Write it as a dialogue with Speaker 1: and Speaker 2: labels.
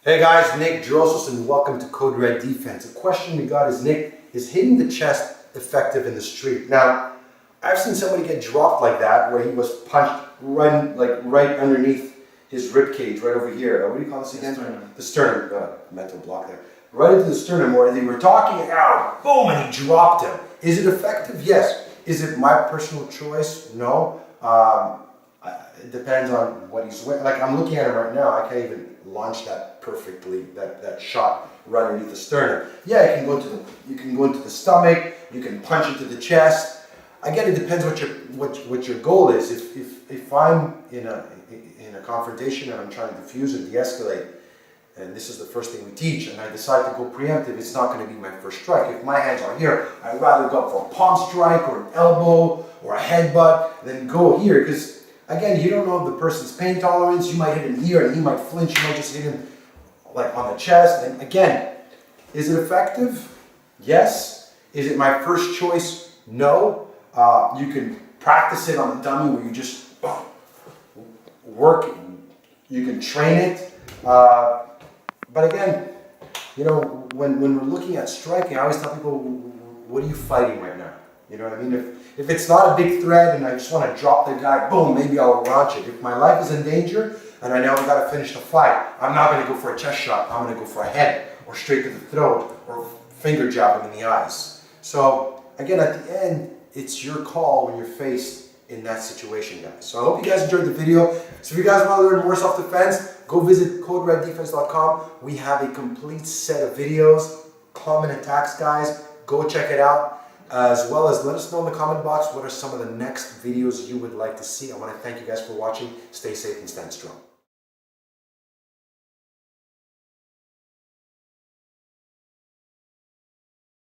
Speaker 1: Hey guys, Nick Drosos and welcome to Code Red Defense. The question we got is, Nick, is hitting the chest effective in the street? Now, I've seen somebody get dropped like that where he was punched right underneath his rib cage, right over here. What do you call this again? The sternum. Mental block there. Right into the sternum where they were talking out, boom, and he dropped him. Is it effective? Yes. Is it my personal choice? No. It depends on what he's wearing. Like, I'm looking at him right now, I can't even launch that perfectly, that shot right underneath the sternum. Yeah, you can go into the stomach, you can punch into the chest. Again, it depends what your goal is. If I'm in a confrontation and I'm trying to diffuse and de-escalate, and this is the first thing we teach, and I decide to go preemptive, it's not going to be my first strike. If my hands are here, I'd rather go for a palm strike or an elbow or a headbutt than go here, because again, you don't know the person's pain tolerance. You might hit him here and he might flinch. You might just hit him like on the chest. And again, is it effective? Yes. Is it my first choice? No. You can practice it on the dummy where you just work. You can train it. But again, you know, when we're looking at striking, I always tell people, what are you fighting right now? You know what I mean? If it's not a big threat and I just want to drop the guy, boom, maybe I'll launch it. If my life is in danger and I know I've got to finish the fight, I'm not going to go for a chest shot. I'm going to go for a head or straight to the throat or finger jab him in the eyes. So again, at the end, it's your call when you're faced in that situation, guys. So I hope you guys enjoyed the video. So if you guys want to learn more self-defense, go visit CodeRedDefense.com. We have a complete set of videos, common attacks, guys. Go check it out. As well as let us know in the comment box what are some of the next videos you would like to see. I want to thank you guys for watching. Stay safe and stand strong.